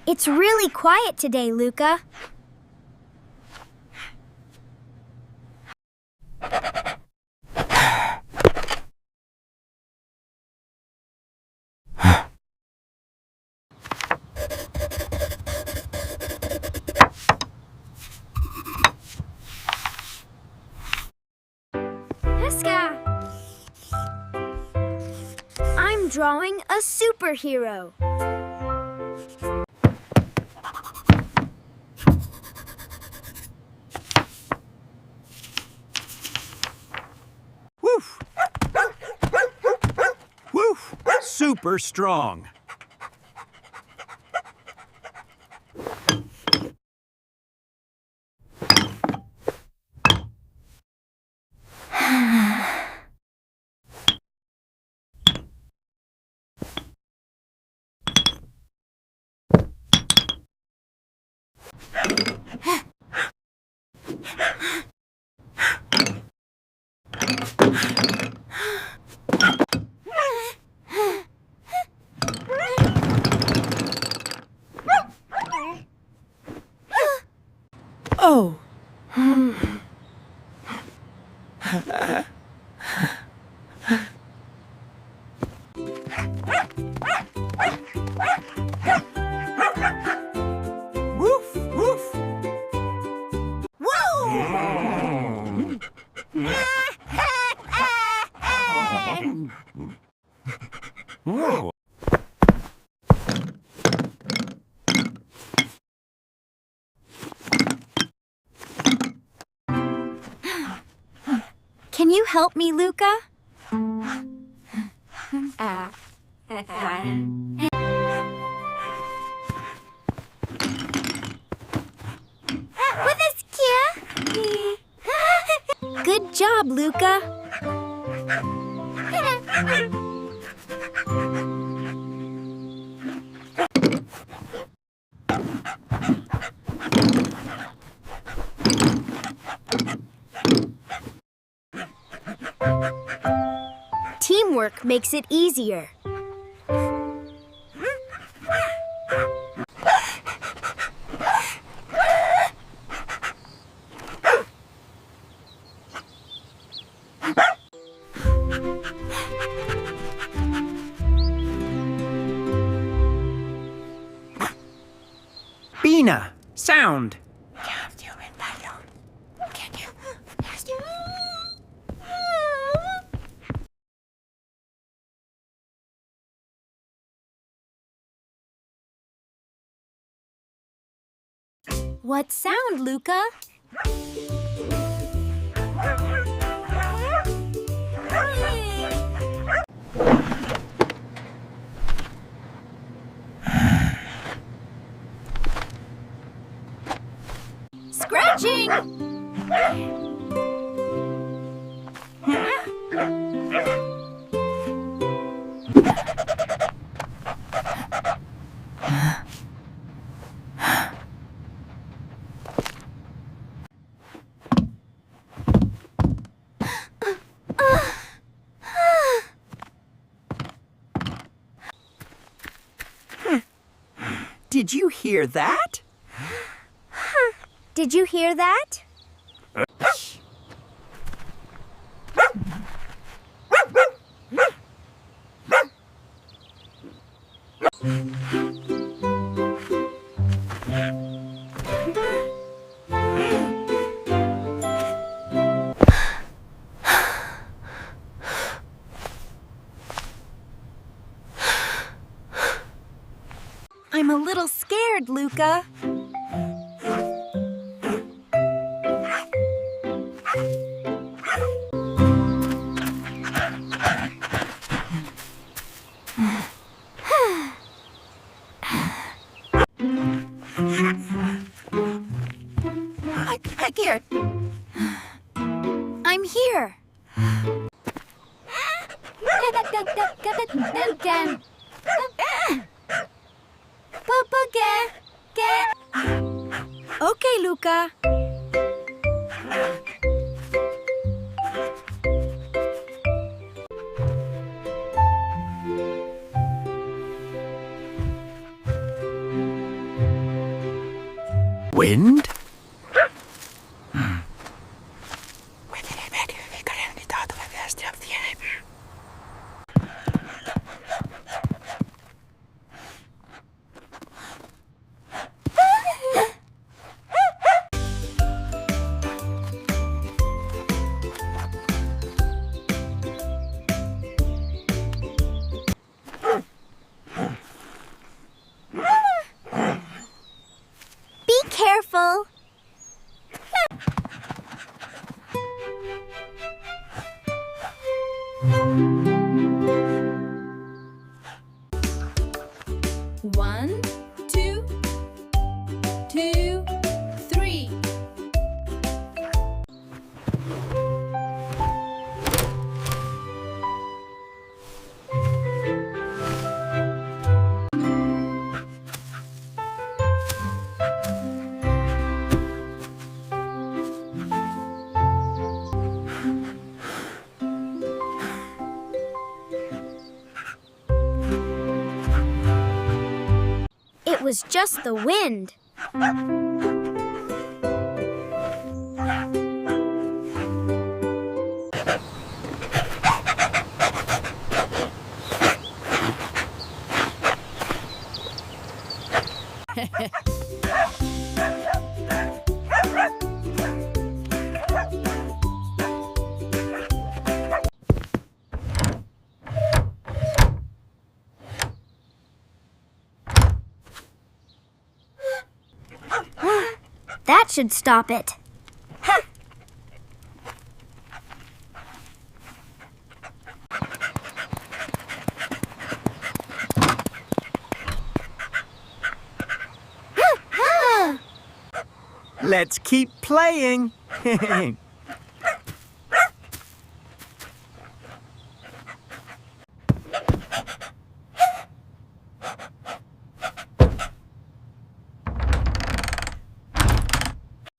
It's really quiet today, Luka. I'm drawing a superhero. Woof! Woof! Super strong. Oh. Woof, woof. Whoa. Can you help me, Luka? Good job, Luka. Teamwork makes it easier. Bina, sound. What sound, Luka? Scratching! Did you hear that? Did you hear that? I'm a little scared, Luka. I can't. I'm here. Okay, Luka. Wind? Be careful. One, two, two, three. It was just the wind. That should stop it. Let's keep playing.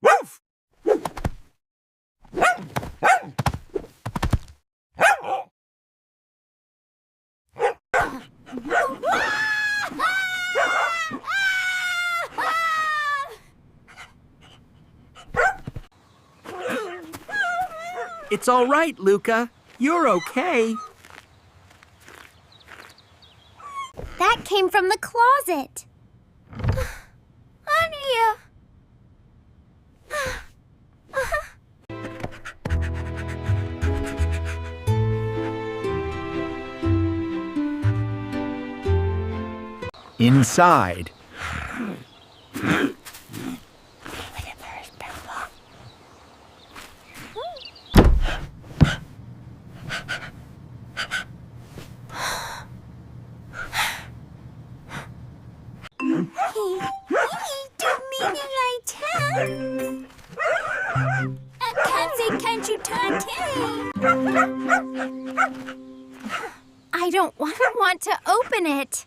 Woof! It's all right, Luka. You're okay. That came from the closet. Honey. Inside. Can't you turn I don't want to open it.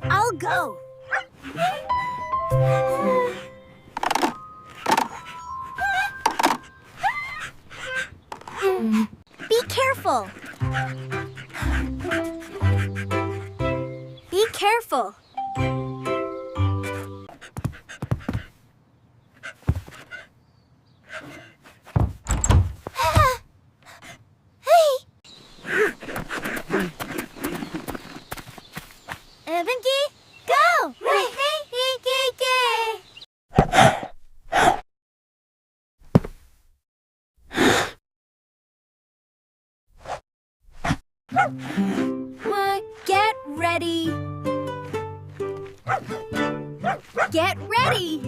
I'll go. Be careful. Be careful. Pinky, go! Get ready. Get ready.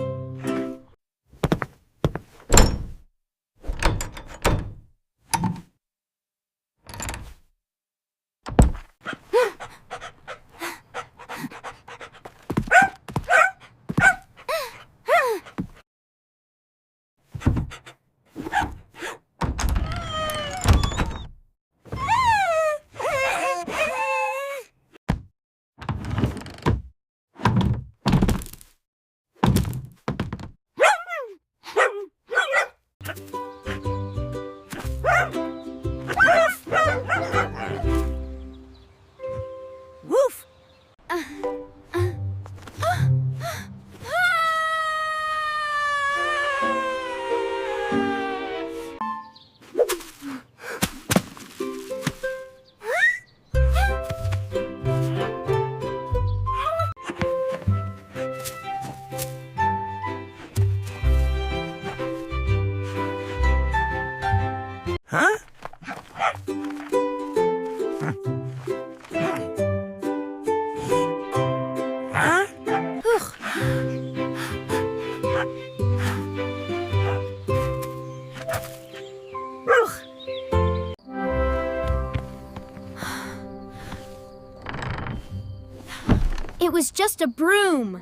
It was just a broom.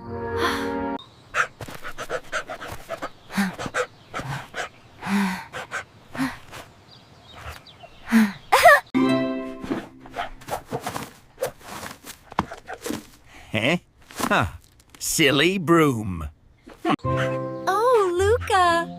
Huh? Huh. Silly broom. Oh, Luka.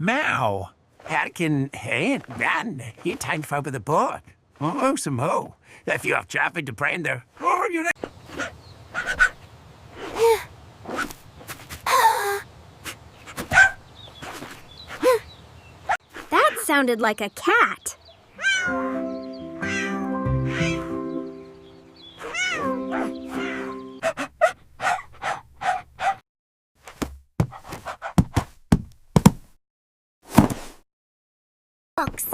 Meow. Herken heen ran. He time for the board. Oh, some ho. If you have traffic to prender. Oh, you're That sounded like a cat. Books.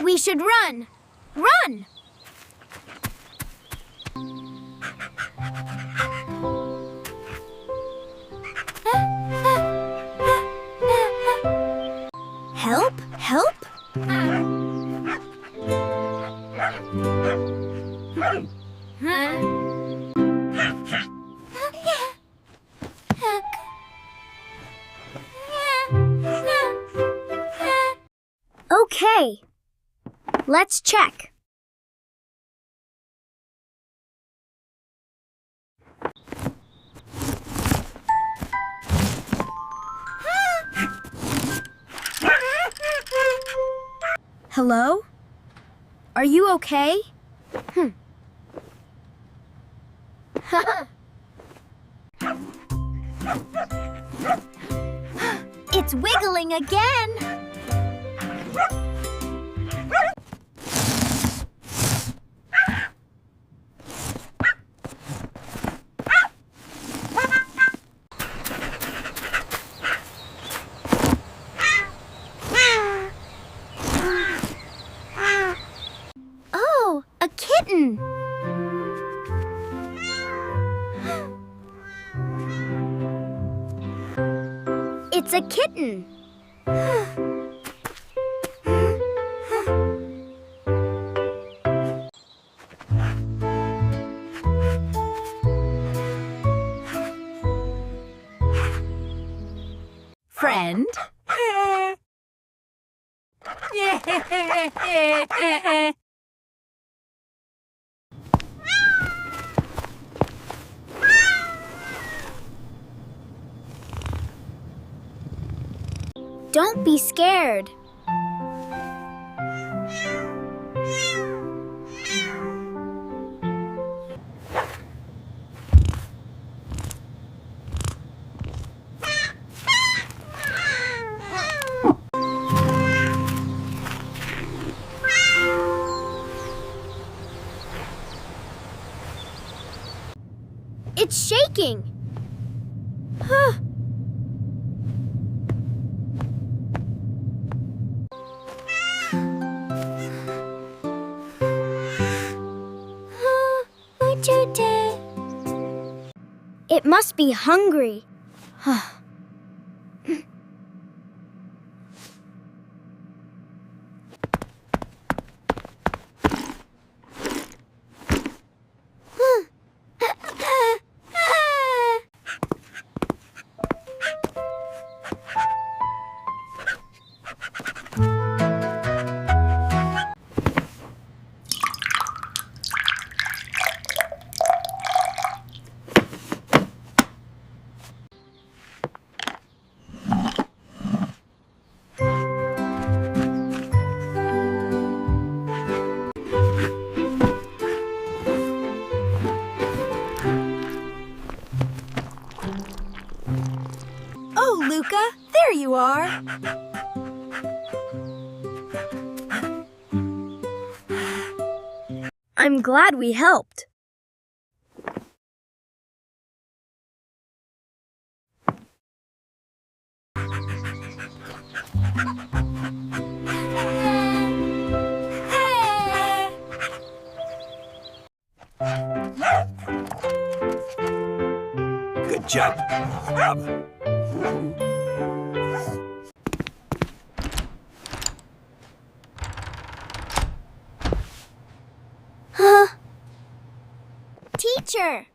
We should run. Run! Help? Help? Okay. Let's check. Hello? Are you okay? It's wiggling again. Oh, a kitten. It's a kitten. Friend? Don't be scared. It's shaking. It must be hungry. I'm glad we helped. Good job. Teacher!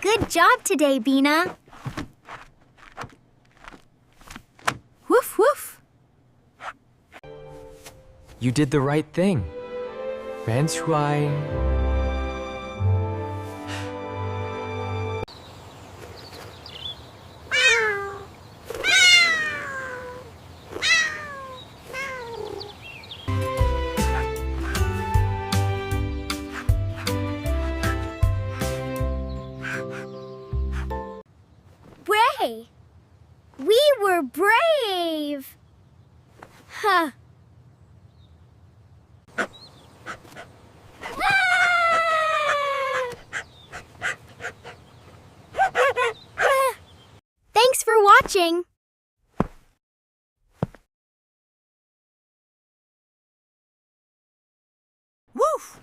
Good job today, Bina. Woof woof. You did the right thing. That's why. Brave. We were brave. Huh. Thanks for watching. Woof!